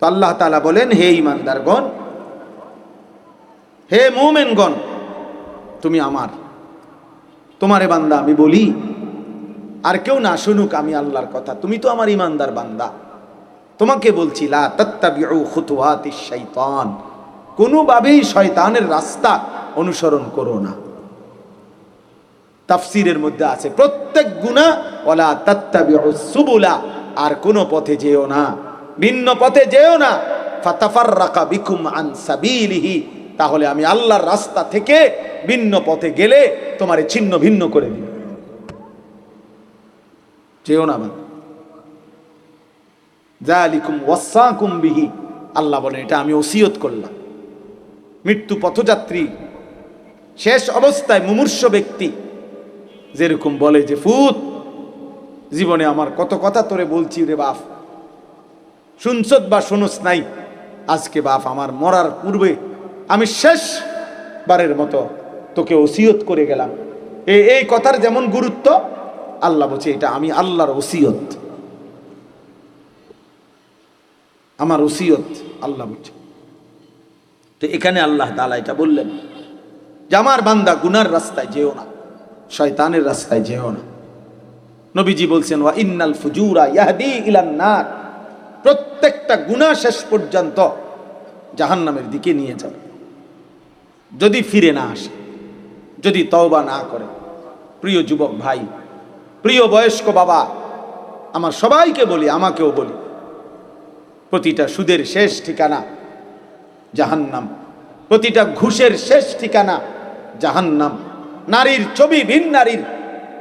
তো আল্লাহ তাআলা বলেন, হে ঈমানদারগণ, হে মুমিনগণ, তুমি আমার, তোমারে বান্দা আমি বলি, আর কেউ না শুনুক আমি আল্লাহর কথা, তুমি তো আমার ঈমানদার বান্দা, তোমাকে বলছি লা তাত্তাবিউ খুতুওয়াতিশ শাইতান, কোনোভাবেই শয়তানের রাস্তা অনুসরণ করো না। তাফসীরের মধ্যে আছে প্রত্যেক গুনাহ ওয়ালা তাত্তাবিউস সুবুলা, আর কোন পথে যেও না, ভিন্ন পথে যেও না, ফাতাফাররাকা বিকুম আন সাবিলিহি, তাহলে আমি আল্লাহর রাস্তা থেকে ভিন্ন পথে গেলে তোমারে ছিন্ন ভিন্ন করে দিব। যেও না বান্দা। যালিকুম ওয়াসাকুম বিহি, আল্লাহ বলেন এটা আমি ওসিয়ত করলাম। মৃত্যু পথযাত্রী, শেষ অবস্থায় মুমূর্ষ ব্যক্তি যেরকম বলে যে ফুত, জীবনে আমার কত কথা তোরে বলছি রে বাপ, শুনছত বা শুনস নাই, আজকে বাপ আমার মরার পূর্বে আমি শেষবারের মতো তোকে ওসিয়ত করে গেলাম। এই কথার যেমন গুরুত্ব, আল্লাহ বলছে এটা আমি আল্লাহর ওসিয়ত, আমার ওসিয়ত আল্লাহ বলছে। তো এখানে আল্লাহ তাআলা এটা বললেন যে আমার বান্দা গুনার রাস্তায় যেও না, শয়তানের রাস্তায় যেও না। নবীজি বলছেন ওয়া ইন্নাল ফুজুরা ইয়াহদি ইলান নার, প্রত্যেকটা গুনাহ শেষ পর্যন্ত জাহান্নামের দিকে নিয়ে যাবে যদি ফিরে না আসে, যদি তওবা না করে। প্রিয় যুবক ভাই, প্রিয় বয়স্ক বাবা, আমার সবাইকে বলি, আমাকেও বলি, প্রতিটা সুদের শেষ ঠিকানা জাহান্নাম, প্রতিটা ঘুষের শেষ ঠিকানা জাহান্নাম, নারীর ছবি, ভিন নারীর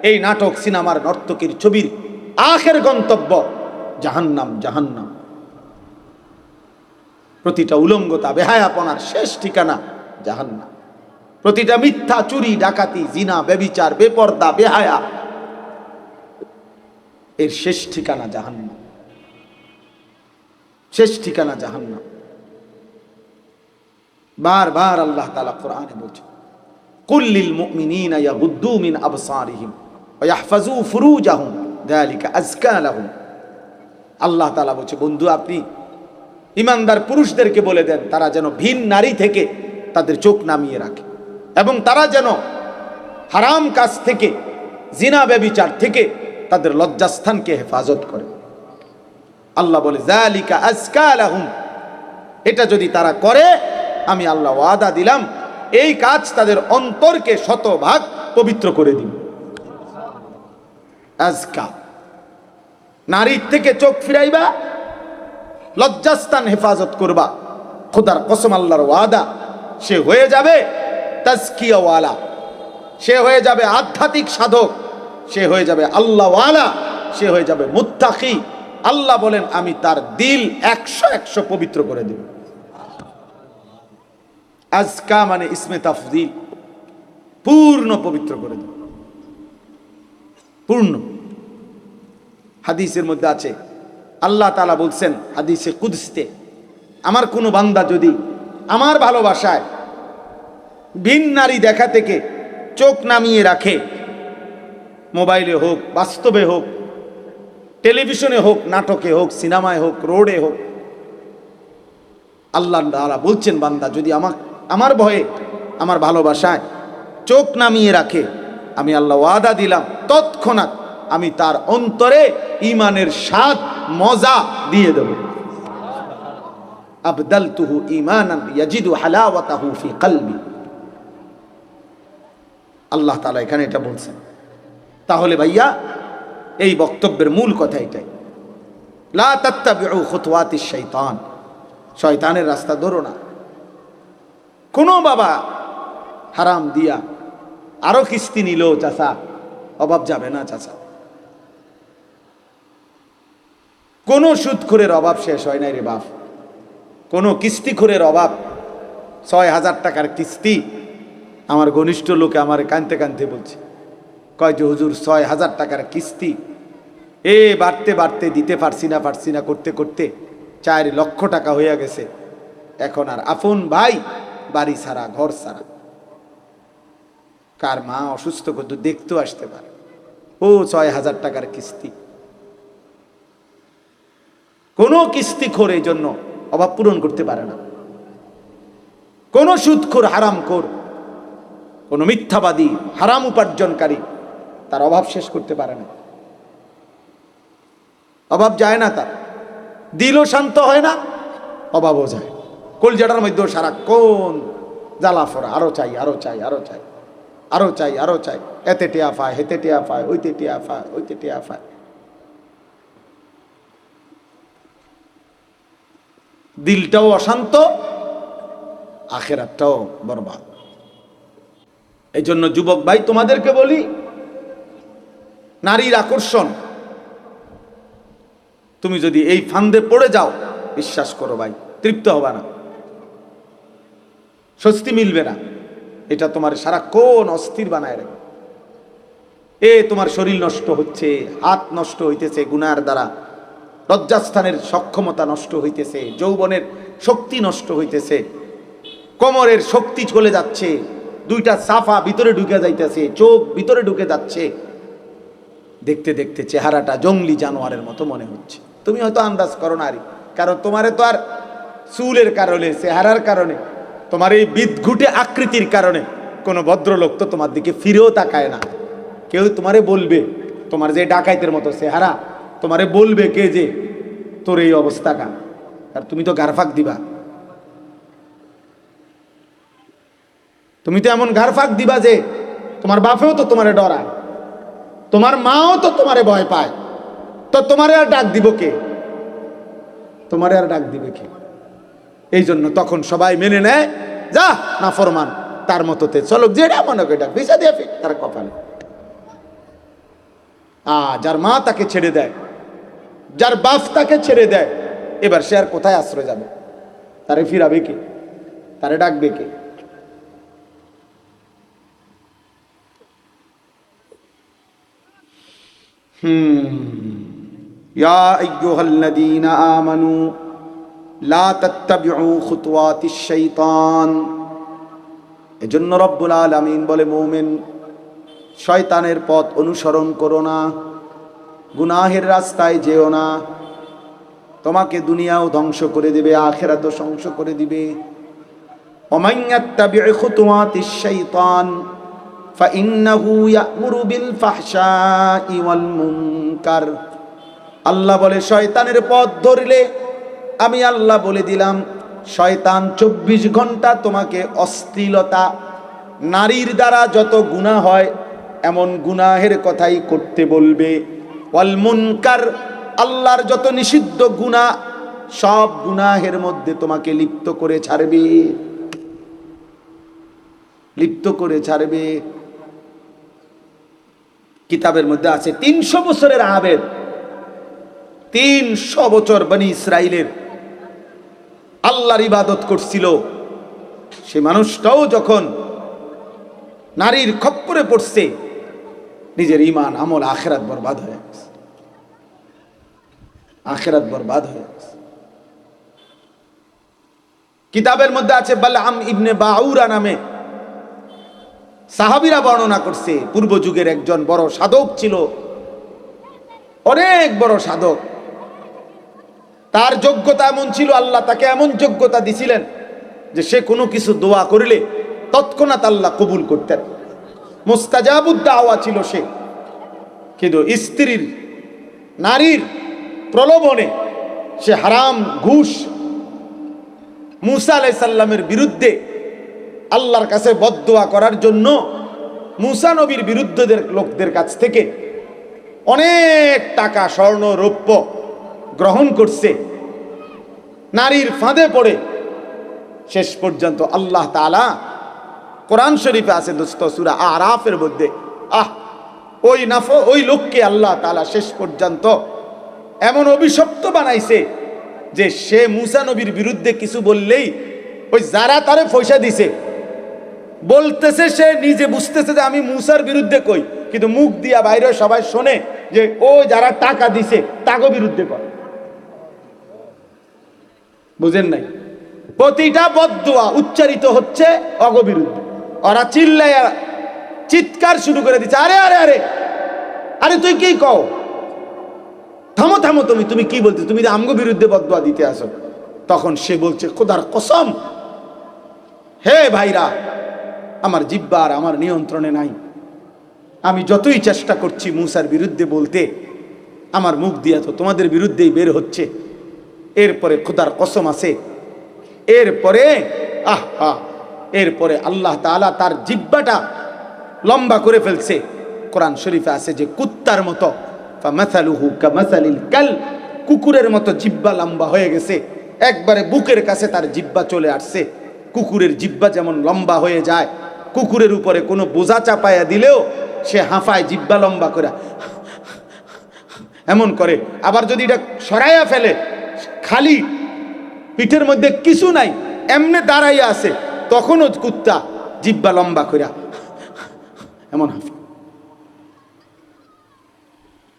এই নাটক সিনেমার নর্তকীর ছবির আখের গন্তব্য জাহান্নাম, জাহান্নাম। প্রতিটা উলঙ্গতা, বেহায়াপনার শেষ ঠিকানা জাহান্নাম। প্রতিটা মিথ্যা, চুরি, ডাকাতি, জিনা, ব্যভিচার, বেপর্দা, বেহায়া, এর শেষ ঠিকানা জাহান্নাম, শেষ ঠিকানা জাহান্নাম। বারবার আল্লাহ তাআলা কোরআনে বলছেন কুল্লিল মুমিনিনা ইয়াগুদ্দু মিন আবসারিহিম ওয়া ইয়াহফাজু ফুরুজাহুম যালিকা আযকা লাহুম। আল্লাহ তাআলা বলছে, বন্ধু আপনি ঈমানদার পুরুষদেরকে বলে দেন তারা যেন ভিন নারী থেকে তাদের চোখ নামিয়ে রাখে, এবং তারা যেন হারাম কাজ থেকে, জিনা ব্যভিচার থেকে তাদের লজ্জাস্থানকে হেফাজত করে। আল্লাহ বলে যালিকা আযকা লাহুম, এটা যদি তারা করে আমি আল্লাহ ওয়াদা দিলাম এই কাজ তাদের অন্তরকে শতভাগ পবিত্র করে দিব। আজকা, নারীর থেকে চোখ ফিরাইবা, লজ্জাস্থান হেফাজত করবা, খোদার কসম আল্লাহর ওয়াদা, সে হয়ে যাবে তাজকিয়াওয়ালা, সে হয়ে যাবে আধ্যাত্মিক সাধক, সে হয়ে যাবে আল্লাহওয়ালা, সে হয়ে যাবে মুত্তাকি। আল্লাহ বলেন আমি তার দিল 100 পবিত্র করে দেব। আজকা মানে ইসমে তাফদীল, পূর্ণ পবিত্র করে দেব, পূর্ণ। হাদিসের মধ্যে আছে আল্লাহ তাআলা বলছেন হাদিসে কুদসিতে, আমার কোনো বান্দা যদি আমার ভালোবাসায় ভিন নারী দেখা থেকে চোখ নামিয়ে রাখে, মোবাইলে হোক, বাস্তবে হোক, টেলিভিশনে হোক, নাটকে হোক, সিনেমায় হোক, রোডে হোক, আল্লাহ তাআলা বলছেন বান্দা যদি আমার ভয়ে, আমার ভালোবাসায় চোখ নামিয়ে রাখে, আমি আল্লাহ ওয়াদা দিলাম তৎক্ষণাৎ আমি তার অন্তরে ঈমানের স্বাদ, মজা দিয়ে দেব। আবদালতুহু ঈমানান ইয়াজিদু হালাওয়াতাহু ফি কলবি। আল্লাহ তাআলা এখানে এটা বলছেন। তাহলে ভাইয়া এই বক্তব্যের মূল কথা এটাই, লা তাত্তাবিউ খুতুওয়াতিশ শাইতান, শয়তানের রাস্তা ধরো না। কোনো বাবা হারাম দিয়া আরো কিস্তি নিল, চাচা অভাব যাবে না চাচা। কোন সুদখোরের অভাব শেষ হয় নাই রে বাপ, কোন কিস্তিখোরের অভাব। ৬,০০০ টাকার কিস্তি, আমার ঘনিষ্ঠ লোকে আমার কানতে কানতে বলছে, কয় যে হুজুর ৬,০০০ টাকার কিস্তি, বাড়তে বাড়তে দিতে পারছি না করতে করতে ৪ লক্ষ টাকা হয়ে গেছে। এখন আর আপন ভাই বাড়ি ছাড়া, ঘর ছাড়া, কার মা অসুস্থ করতো দেখতেও আসতে পারে, ও ৬,০০০ টাকার কিস্তি। কোন কিস্তিখোর এই জন্য অভাব পূরণ করতে পারে না। কোন সুদখোর, হারামখোর, কোন মিথ্যাবাদী, হারাম উপার্জনকারী তার অভাব শেষ করতে পারে না। অভাব যায় না তার, দিলও শান্ত হয় না, অভাবও যায়। কলজাটার মধ্যেও সারাক্ষণ জ্বালাফোড়া, আরো চাই, আরো চাই, আরো চাই, আরো চাই, আরো চাই, এতে টিয়া পায়, হেতে টিয়া পায়, ওইতে টিয়া পায়, ওইতে টিয়া পায়। দিলটাও অশান্ত, আখেরাতটাও বরবাদ। এই জন্য যুবক ভাই তোমাদেরকে বলি, নারীর আকর্ষণ, তুমি যদি এই ফান্দে পড়ে যাও, বিশ্বাস করো ভাই, তৃপ্ত হবে না, স্বস্তি মিলবে না। এটা তোমার সারাক্ষণ অস্থির বানায় রাখবে। তোমার শরীর নষ্ট হচ্ছে, হাত নষ্ট হইতেছে গুনার দ্বারা, লজ্জাস্থানের সক্ষমতা নষ্ট হইতেছে, যৌবনের শক্তি নষ্ট হইতেছে, কোমরের শক্তি চলে যাচ্ছে, দুইটা সাফা ভিতরে ঢুকে যাইতেছে, চোখ ভিতরে ঢুকে যাচ্ছে, দেখতে দেখতে চেহারাটা জঙ্গলি জানোয়ারের মতো মনে হচ্ছে। তুমি হয়তো আন্দাজ করো নারী, কারণ তোমারে তো আর চুলের কারণে, চেহারার কারণে, তোমার এই বিদঘুটে আকৃতির কারণে কোনো ভদ্রলোক তো তোমার দিকে ফিরেও তাকায় না। কেউ তোমারে বলবে, তোমার যে ডাকাইতের মতো চেহারা, তোমারে বলবে কে যে তোর এই অবস্থাটা, আর তুমি তো গারফাক দিবা, তুমি তো এমন গারফাক দিবা যে তোমার বাপেও তো তোমারে ডরায়, তোমার মাও তো তোমারে ভয় পায়, তো তোমারে আর ডাক দিব কে? তোমারে আর ডাক দিবে কে? এই জন্য তখন সবাই মেনে নেয়, যা না ফরমান, তার মতোতে চলো, যেটা মনে করে ডাক, ভিসা দিয়ে তার কপালে। যার মা তাকে ছেড়ে দেয়, যার বাপ তাকে ছেড়ে দেয়, এবার সে আর কোথায় আশ্রয় যাবে? তারে ফিরাবে কে? তারে ডাকবে কে? ইয়া আইয়ুহাল্লাযীনা আমানু লা তাত্তাবিউ খুতুওয়াতিশ শাইতান। এজন্য রব্বুল আলামিন বলে, মুমিন, শয়তানের পথ অনুসরণ করো না, গুনাহের রাস্তায় যেও না, তোমাকে দুনিয়াও ধ্বংস করে দিবে, আখিরাতও ধ্বংস করে দিবে। ওমান ইয়াত্তাবিউ খুতুওয়াতিশ শাইতান ফাইন্নাহু ইয়া'মুরু বিল ফাহশাই ওয়াল মুনকার। আল্লাহ বলে, শয়তানের পথ ধরলে আমি আল্লাহ বলে দিলাম, শয়তান 24 ঘন্টা তোমাকে অশ্লীলতা, নারীর দ্বারা যত গুনাহ হয় এমন গুনাহের কথাই করতে বলবে, ওয়াল মুনকার, আল্লাহর যত নিষিদ্ধ গুনাহ, সব গুনাহের মধ্যে তোমাকে লিপ্ত করে ছাড়বে, লিপ্ত করে ছাড়বে। কিতাবের মধ্যে আছে 300 বছরের আবেদ, 300 বছর বনি ইসরাইলের আল্লাহর ইবাদত করছিল, সে মানুষটাও যখন নারীর খপ্পরে পড়ছে, নিজের ঈমান, আমল, আখিরাত বরবাদ হয়ে গেছে, আখিরাত বরবাদ হয়ে গেছে। কিতাবের মধ্যে আছে বালআম ইবনে বাউরা নামে সাহাবীরা বর্ণনা করছে, পূর্ব যুগের একজন বড় সাধক ছিল, অনেক বড় সাধক। তার যোগ্যতা এমন ছিল, আল্লাহ তাকে এমন যোগ্যতা দিছিলেন যে সে কোনো কিছু দোয়া করলে তৎক্ষণাৎ আল্লাহ কবুল করতেন, মুস্তাজাবুদ দাওয়া ছিল সে। কিন্তু স্ত্রীর, নারীর প্রলোভনে সে হারাম, ঘুষ, মুসা আলাইহিস সালামের বিরুদ্ধে আল্লাহর কাছে বদদোয়া করার জন্য মুসা নবীর বিরুদ্ধদের লোকদের কাছ থেকে অনেক টাকা, স্বর্ণ, রৌপ্য গ্রহণ করছে। নারীর ফাঁদে পড়ে শেষ পর্যন্ত আল্লাহ তাআলা, কোরআন শরীফে আছে দোস্ত, সূরা আরাফের মধ্যে, ওই লোককে আল্লাহ তাআলা শেষ পর্যন্ত এমন অভিশপ্ত বানাইছে যে সে মুসা নবীর বিরুদ্ধে কিছু বললেই ওই যারা তারে পয়সা দিছে বলতেছে, সে নিজে বুঝতেছে যে আমি মুসার বিরুদ্ধে কই, কিন্তু মুখ দিয়া বাইরে সবাই শোনে যে ও যারা টাকা দিছে তাগো বিরুদ্ধে কয়। বুঝেন নাই? প্রতিটা বদদুয়া উচ্চারিত হচ্ছে অগ বিরুদ্ধে। ওরা চিল্লায়া চিৎকার শুরু করে দিচ্ছে, আরে আরে আরে আরে তুই কি কও, থামো থামো, তুমি কি বলতে, তুমি আমগো বিরুদ্ধে বদদুয়া দিতে আসো, তখন সে বলছে খোদার কসম, হে ভাইরা, আমার জিহ্বা আর আমার নিয়ন্ত্রণে নাই। আমি যতই চেষ্টা করছি মূসার বিরুদ্ধে বলতে, আমার মুখ দিয়ে তো তোমাদের বিরুদ্ধেই বের হচ্ছে। এরপরে খোদার কসম আছে, এরপরে আল্লাহ তাআলা তার জিহ্বাটা লম্বা করে ফেলছে। কোরআন শরীফে আছে যে কুত্তার মতো, ফামাসালুহু কামাসালিল কালব, কুকুরের মতো জিহ্বা লম্বা হয়ে গেছে, একবারে বুকের কাছে তার জিহ্বা চলে আসছে। কুকুরের জিহ্বা যেমন লম্বা হয়ে যায়, কুকুরের উপরে কোনো বোঝা চাপায়া দিলেও সে হাঁফায় জিহ্বা লম্বা করে এমন করে। আবার যদি এটা সরাইয়া ফেলে, খালি পিঠের মধ্যে কিছু নাই, এমনি দাঁড়াইয়া আছে, তখনও কুত্তা জিহ্বা লম্বা করে এমন হাঁফে।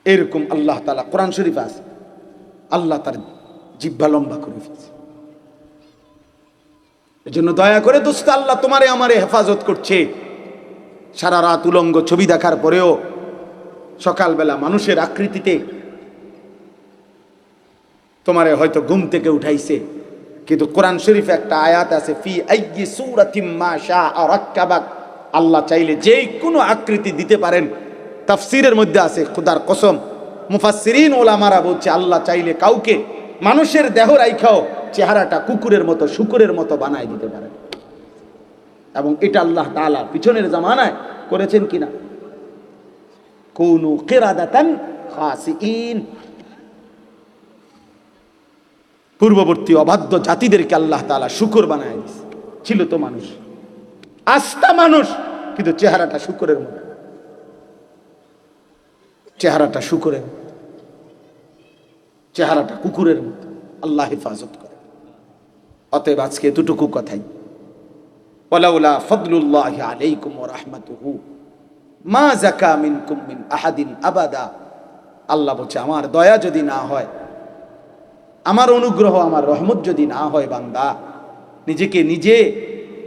এরকম আল্লাহ তাআলা কোরআন শরীফে আছে, আল্লাহ তার জিহ্বা লম্বা করে ফেলছে। এজন্য দয়া করে দোস্ত, আল্লাহ তোমারে আমারে হেফাজত করছে। সারা রাত উলঙ্গ ছবি দেখার পরেও সকালবেলা মানুষের আকৃতিতে তোমারে হয়তো ঘুম থেকে উঠাইছে, কিন্তু কোরআন শরীফে একটা আয়াত আছে, ফি আইয়ি সূরাতিম মা শাআ রাক্কাবাক, আল্লাহ চাইলে যেই কোনো আকৃতি দিতে পারেন। তাফসীরের মধ্যে আছে, খোদার কসম, মুফাসসিরিন ওলামারা বলছে আল্লাহ চাইলে কাউকে মানুষের দেহ রাইখাও চেহারাটা কুকুরের মতো, শূকরের মতো বানায় দিতে পারেন। এবং এটা আল্লাহ তাআলা পিছনের জামানায় করেছেন কিনা, কুনু কিরাদাতান খাসিইন, পূর্ববর্তী অবাধ্য জাতিদেরকে আল্লাহ তাআলা শূকর বানায় দিয়েছে। ছিল তো মানুষ, আস্তা মানুষ, কিন্তু চেহারাটা শূকরের মতো, চেহারাটা শূকরের, চেহারাটা কুকুরের মতো। আল্লাহ হেফাজত করে। অতএব আজকে এতটুকু কথাই, ওয়ালাউলা ফাদলুল্লাহি আলাইকুম ওয়া রাহমাতুহু মা যাকা মিনকুম মিন আহাদিন আবাদা। আল্লাহ বলছে আমার দয়া যদি না হয়, আমার অনুগ্রহ, আমার রহমত যদি না হয়, বান্দা নিজেকে নিজে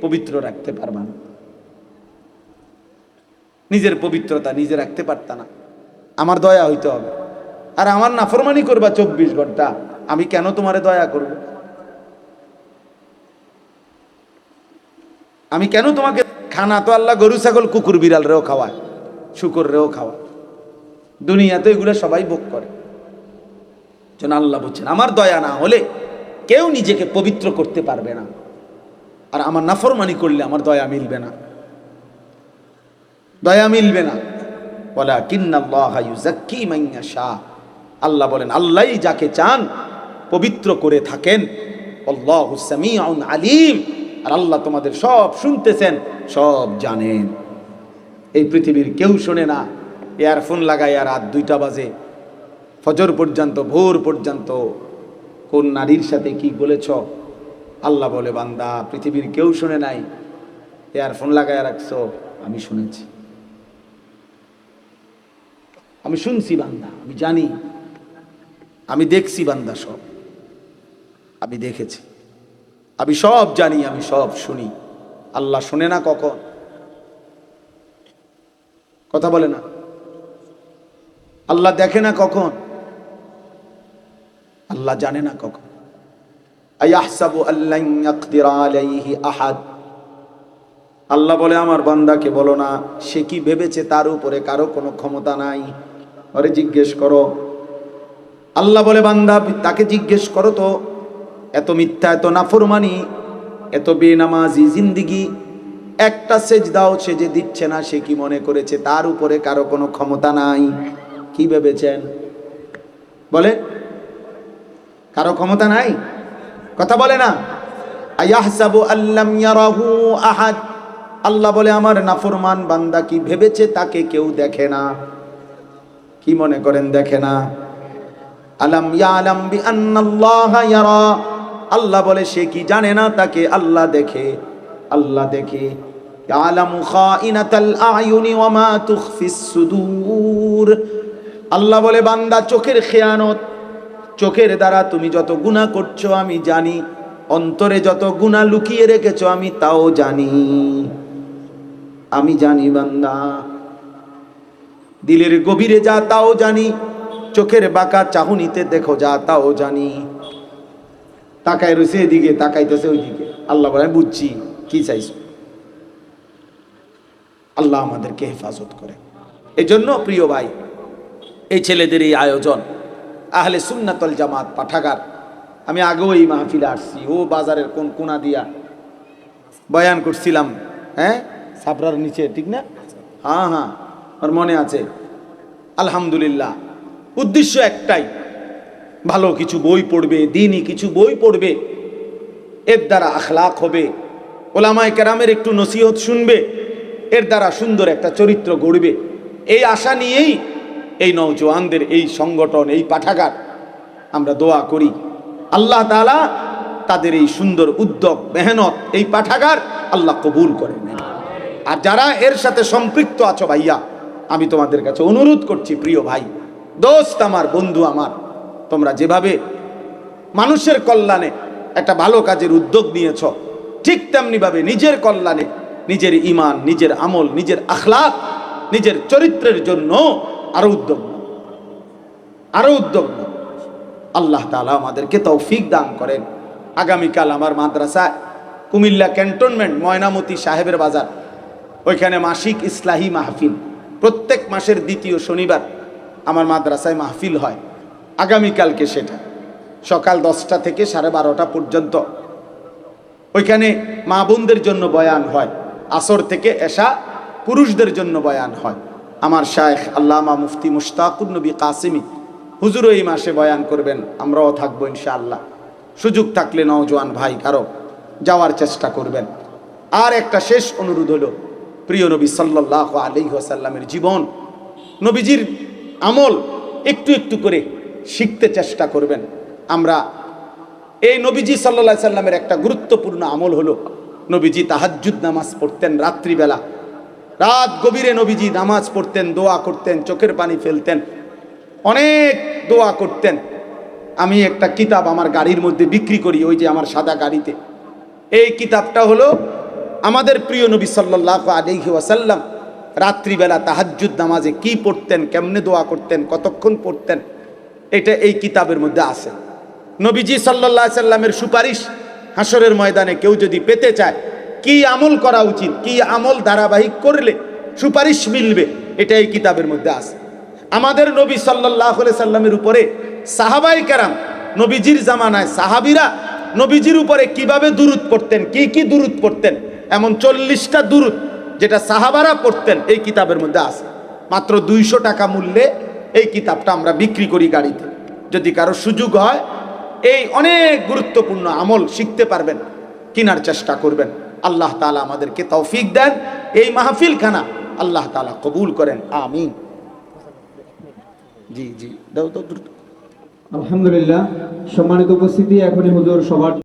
পবিত্র রাখতে পারবা না। নিজের পবিত্রতা নিজে রাখতে পারতা না, আমার দয়া হইতে হবে। আর আমার নাফরমানি করবা 24 ঘন্টা, আমি কেন তোমারে দয়া করব? আমি কেন তোমাকে, খানা তো আল্লাহ গরু ছাগল কুকুর বিড়াল রেও খাওয়ায়, শুকর রেও খাওয়ায়, দুনিয়াতে এগুলো সবাই ভোগ করে। যেন আল্লাহ বলছেন আমার দয়া না হলে কেউ নিজেকে পবিত্র করতে পারবে না, আর আমার নাফরমানি করলে আমার দয়া মিলবে না, দয়া মিলবে না। ওয়ালাকিন্নাল্লাহা ইউযাক্কি মান ইয়াশা, আল্লাহ বলেন আল্লাহই যাকে চান পবিত্র করে থাকেন। আল্লাহু সামিউন আলিম, আর আল্লাহ তোমাদের সব শুনতেছেন, সব জানেন। এই পৃথিবীর কেউ শোনে না ইয়ারফোন লাগাইয়া রাত 2টা বাজে ফজর পর্যন্ত, ভোর পর্যন্ত কোন নারীর সাথে কি বলেছ। আল্লাহ বলে বান্দা পৃথিবীর কেউ শুনে নাই, ইয়ারফোন লাগাইয়া রাখছো, আমি শুনেছি, আমি শুনছি বান্দা, আমি জানি, আমি দেখছি বান্দা, সব আমি দেখেছি, আমি সব জানি, আমি সব শুনি। আল্লাহ শুনে না কখন? কথা বলে না। আল্লাহ দেখে না কখন? আল্লাহ জানে না কখন? আয়াহসাবু আল্লান ইয়াকদিরা আলাইহি আহাদ, আল্লাহ বলে আমার বান্দাকে বলো না সে কি ভেবেছে তার উপরে কারো কোনো ক্ষমতা নাই, ওরে জিজ্ঞেস করো। আল্লাহ বলে বান্দা তাকে জিজ্ঞেস করো তো, এত মিথ্যা, এত নাফরমানি, এত বেনামাজি জিন্দিগি, একটা সেজদাও সে যে দিচ্ছে না, সে কি মনে করেছে তার উপরে কারো কোনো ক্ষমতা নাই? কি ভেবেছেন? বলে কারো ক্ষমতা নাই? কথা বলে না। আয়াহসাবু আল্লাম ইয়ারাহু আহাদ, আল্লাহ বলে আমার নাফরমান বান্দা কি ভেবেছে তাকে কেউ দেখে না? কি মনে করেন দেখে না? আলাম ইয়ালাম বিআন্নাল্লাহা ইয়ারা, আল্লাহ বলে সে কি জানে না তাকে আল্লাহ দেখে? আল্লাহ দেখে। ইয়ালামু খাইনাতাল আয়ুনি ওয়া মা তুখফিস সুদূর, আল্লাহ বলে বান্দা চোখের খেয়ানত, চোখের দ্বারা তুমি যত গুনাহ করছো আমি জানি, অন্তরে যত গুনাহ লুকিয়ে রেখেছো আমি তাও জানি, আমি জানি বান্দা। দিলের গভীরে যা তাও জানি, চোখের বাঁকা চাহনিতে দেখো যা তাও জানি। তাকায় রয়েছে এদিকে, তাকাইতেছে ওইদিকে। আল্লাহ বলে বুঝছি কি চাইছো। আল্লাহ আমাদেরকে হেফাজত করে। এই জন্য প্রিয় ভাই, এই ছেলেদের এই আয়োজন, আহলে সুন্নাতুল জামাত পাঠাগার, আমি আগেও এই মাহফিলে আসছি, ও বাজারের কোন কোনা দিয়া বয়ান করছিলাম, হ্যাঁ সাবরার নিচে, ঠিক না? হ্যাঁ হ্যাঁ, আর মনে আছে। আলহামদুলিল্লাহ, উদ্দেশ্য একটাই, ভালো কিছু বই পড়বে, দিনই কিছু বই পড়বে, এর দ্বারা আখলাক হবে, ওলামায়ে কেরামের একটু নসিহত শুনবে, এর দ্বারা সুন্দর একটা চরিত্র গড়বে। এই আশা নিয়েই এই নওজোয়ানদের এই সংগঠন, এই পাঠাগার, আমরা দোয়া করি আল্লাহ তাআলা তাদের এই সুন্দর উদ্যোগ, মেহনত, এই পাঠাগার আল্লাহ কবুল করে নেন। আর যারা এর সাথে সম্পৃক্ত আছো ভাইয়া, আমি তোমাদের কাছে অনুরোধ করছি, প্রিয় ভাই, দোস্ত আমার, বন্ধু আমার, তোমরা যেভাবে মানুষের কল্যাণে একটা ভালো কাজের উদ্যোগ নিয়েছ, ঠিক তেমনি ভাবে নিজের কল্যাণে, নিজের ঈমান, নিজের আমল, নিজের আখলাক, নিজের চরিত্রের জন্য আরো উদ্যোগ নাও, আরো উদ্যোগ নাও। আল্লাহ তাআলা আমাদেরকে তৌফিক দান করেন। আগামীকাল আমার মাদ্রাসায়, কুমিল্লা ক্যান্টনমেন্ট ময়নামতি সাহেবের বাজার, ওইখানে মাসিক ইসলাহি মাহফিল, প্রত্যেক মাসের দ্বিতীয় শনিবার আমার মাদ্রাসায় মাহফিল হয়। আগামীকালকে সেটা সকাল 10টা থেকে 12:30 পর্যন্ত। ওইখানে মা বোনদের জন্য বয়ান হয়, আসর থেকে এশা পুরুষদের জন্য বয়ান হয়। আমার শায়েখ আল্লামা মুফতি মুশতাকুর নবী কাসিমি হুজুর এই মাসে বয়ান করবেন, আমরাও থাকবো ইনশাআল্লাহ। সুযোগ থাকলে নওজোয়ান ভাই কারো যাওয়ার চেষ্টা করবেন। আর একটা শেষ অনুরোধ হলো, প্রিয় নবী সাল্লাল্লাহু আলাইহি ওয়াসাল্লামের জীবন, নবীজির আমল একটু একটু করে শিখতে চেষ্টা করবেন। আমরা এই নবীজি সাল্লাল্লাহু আলাইহি সাল্লামের একটা গুরুত্বপূর্ণ আমল হলো, নবীজি তাহাজ্জুদ নামাজ পড়তেন রাত্রিবেলা, রাত গভীরে নবীজি নামাজ পড়তেন, দোয়া করতেন, চোখের পানি ফেলতেন, অনেক দোয়া করতেন। আমি একটা কিতাব আমার গাড়ির মধ্যে বিক্রি করি, ওই যে আমার সাদা গাড়িতে। এই কিতাবটা হলো আমাদের প্রিয় নবী সাল্লাল্লাহু আলাইহি ওয়াসাল্লাম রাত্রিবেলা তাহাজ্জুদ নামাজে কি পড়তেন, কেমনে দোয়া করতেন, কতক্ষণ পড়তেন, এটা এই কিতাবের মধ্যে আছে। নবীজি সাল্লাল্লাহু আলাইহি সাল্লামের সুপারিশ হাসরের ময়দানে কেউ যদি পেতে চায়, কি আমল করা উচিত, কি আমল ধারাবাহিক করলে সুপারিশ মিলবে, এটা এই কিতাবের মধ্যে আছে। আমাদের নবী সাল্লাল্লাহু আলাইহি সাল্লামের উপরে সাহাবায়ে কেরাম, নবীজির জামানায় সাহাবীরা নবীজির উপরে কিভাবে দুরূদ পড়তেন, কি কি দুরূদ পড়তেন, এমন 40টা দুরূদ যেটা সাহাবারা পড়তেন, এই কিতাবের মধ্যে আছে। মাত্র 200 টাকা মূল্যে এই কিতাবটা আমরা বিক্রি করি গাড়িতে। যদি কারো সুযোগ হয়, এই অনেক গুরুত্বপূর্ণ আমল শিখতে পারবেন, কেনার চেষ্টা করবেন। আল্লাহ তাআলা আমাদেরকে তৌফিক দেন, এই মাহফিলখানা আল্লাহ তাআলা কবুল করেন, আমিন। জি জি, দাও দাও দ্রুত। আলহামদুলিল্লাহ, সম্মানিত উপস্থিতি, এখনই হুজুর সবার